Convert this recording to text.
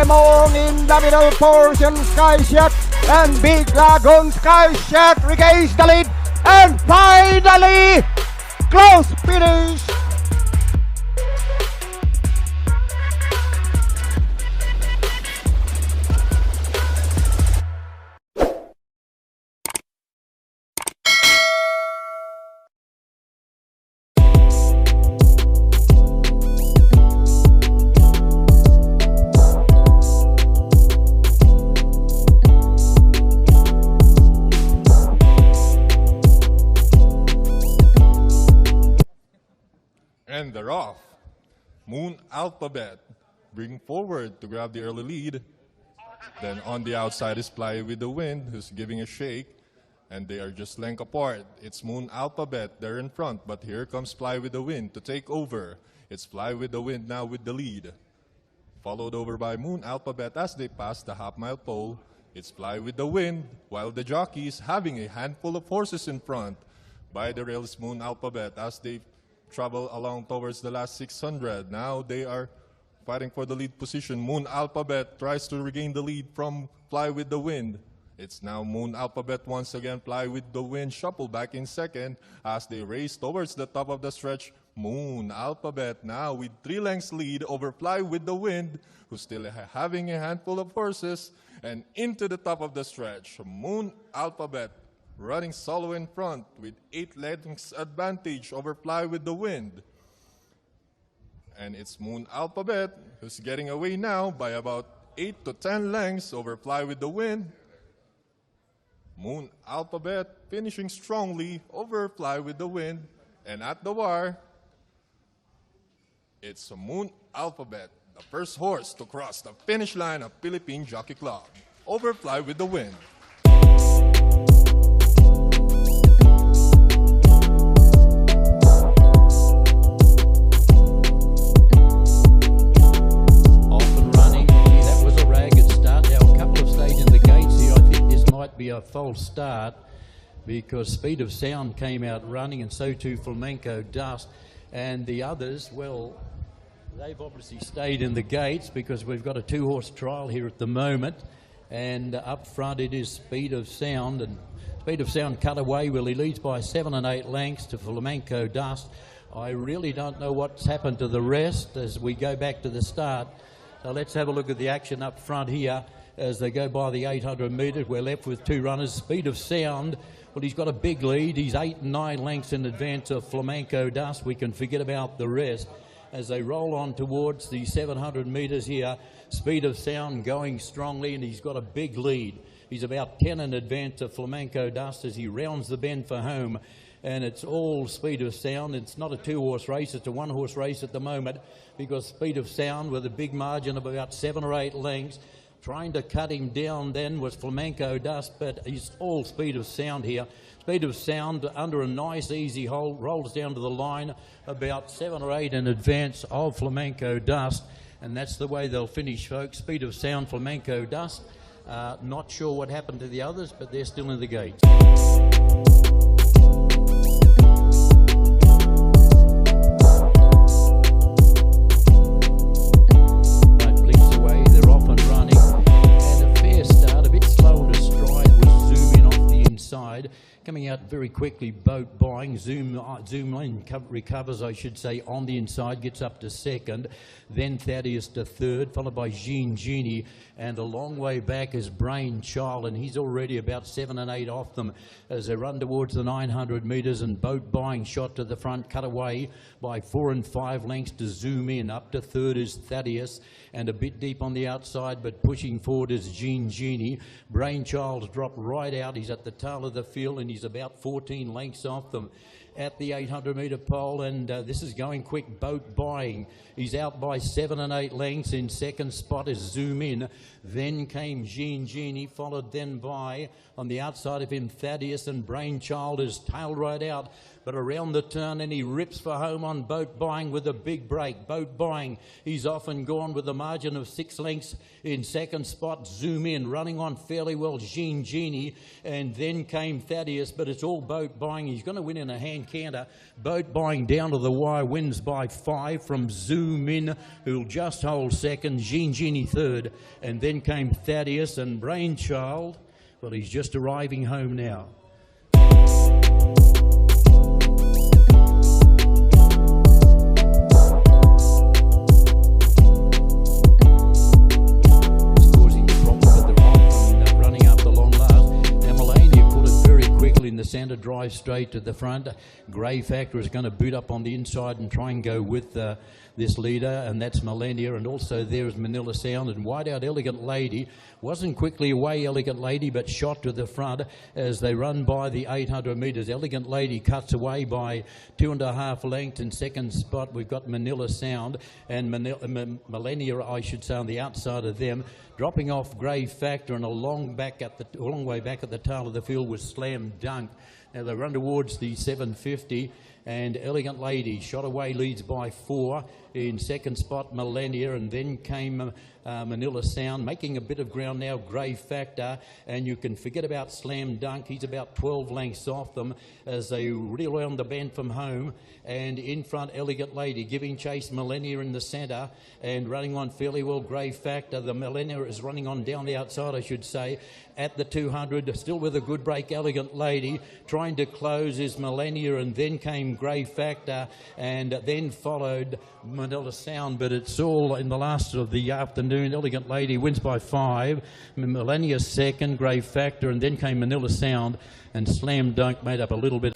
Lemon in the middle portion, Sky Shack and Big Lagoon. Sky Shack regains the lead, and finally, close finish. And they're off. Moon Alphabet bring forward to grab the early lead. Then on the outside is Fly with the Wind, who's giving a shake. And they are just length apart. It's Moon Alphabet, they're in front. But here comes Fly with the Wind to take over. It's Fly with the Wind now with the lead. Followed over by Moon Alphabet as they pass the half-mile pole. It's Fly with the Wind, while the jockeys having a handful of horses in front. By the rails, Moon Alphabet as they travel along towards the last 600. Now they are fighting for the lead position. Moon Alphabet tries to regain the lead from Fly with the Wind. It's now Moon Alphabet once again. Fly with the Wind shuffle back in second as they race towards the top of the stretch. Moon Alphabet now with 3 lengths lead over Fly with the Wind, who's still having a handful of horses, and into the top of the stretch. Moon Alphabet running solo in front with 8 lengths advantage over Fly with the Wind. And it's Moon Alphabet who's getting away now by about 8 to 10 lengths over Fly with the Wind. Moon Alphabet finishing strongly over Fly with the Wind. And at the wire, it's Moon Alphabet, the first horse to cross the finish line of Philippine Jockey Club, over Fly with the Wind. Be a false start because Speed of Sound came out running, and so too Flamenco Dust, and the others, well, they've obviously stayed in the gates because we've got a 2-horse trial here at the moment, and up front it is Speed of Sound, and Speed of Sound cut away. Well, he leads by 7 and 8 lengths to Flamenco Dust. I really don't know what's happened to the rest as we go back to the start, so let's have a look at the action up front here. As they go by the 800 metres, we're left with 2 runners. Speed of Sound, well, he's got a big lead. He's 8 and 9 lengths in advance of Flamenco Dust. We can forget about the rest. As they roll on towards the 700 metres here, Speed of Sound going strongly, and he's got a big lead. He's about 10 in advance of Flamenco Dust as he rounds the bend for home. And it's all Speed of Sound. It's not a 2-horse race, it's a 1-horse race at the moment, because Speed of Sound, with a big margin of about 7 or 8 lengths, trying to cut him down then was Flamenco Dust, but he's all Speed of Sound here. Speed of Sound under a nice easy hold, rolls down to the line about 7 or 8 in advance of Flamenco Dust, and that's the way they'll finish, folks. Speed of Sound, Flamenco Dust. Not sure what happened to the others, but they're still in the gates. Coming out very quickly, Boat Buying, Zoom in, recovers, I should say, on the inside, gets up to second, then Thaddeus to third, followed by Jean Genie, and a long way back is Brain Child, and he's already about 7 and 8 off them as they run towards the 900 metres, and Boat Buying shot to the front, cut away by 4 and 5 lengths to Zoom In. Up to third is Thaddeus, and a bit deep on the outside, but pushing forward is Jean Genie. Brain Child's dropped right out. He's at the tail of the field, and he's about 14 lengths off them at the 800 metre pole, and this is going quick. Boat Buying, he's out by 7 and 8 lengths. In second spot is Zoom In, then came Jean Genie, followed then by, on the outside of him, Thaddeus, and Brain Child is tailed right out but around the turn, and he rips for home on Boat Buying with a big break. Boat Buying, he's off and gone with a margin of 6 lengths. In second spot, Zoom In, running on fairly well, Jean Genie, and then came Thaddeus, but it's all Boat Buying. He's going to win in a hand canter. Boat Buying down to the wire, wins by 5 from Zoom In, who'll just hold second, Jean Genie third, and then came Thaddeus and Brainchild. Well, he's just arriving home now. In the centre, drive straight to the front. Grey Factor is going to boot up on the inside and try and go with this leader, and that's Millennia, and also there is Manila Sound, and wide out Elegant Lady. Wasn't quickly away, Elegant Lady, but shot to the front as they run by the 800 metres. Elegant Lady cuts away by 2.5 lengths. In second spot, we've got Manila Sound and Millennia, I should say, on the outside of them. Dropping off Grey Factor, and a long way back at the tail of the field was Slam Dunk. Now they run towards the 750, and Elegant Lady shot away, leads by 4. In second spot, Millennia, and then came Manila Sound, making a bit of ground now, Grey Factor, and you can forget about Slam Dunk. He's about 12 lengths off them as they reel around the bend from home, and in front, Elegant Lady, giving chase, Millennia in the centre, and running on fairly well, Grey Factor. The Millennia is running on down the outside, I should say, at the 200, still with a good break, Elegant Lady. Trying to close is Millennia, and then came Grey Factor, and then followed Manila Sound, but it's all in the last of the afternoon. Elegant Lady wins by 5, Millennia second, Grey Factor, and then came Manila Sound, and Slam Dunk made up a little bit.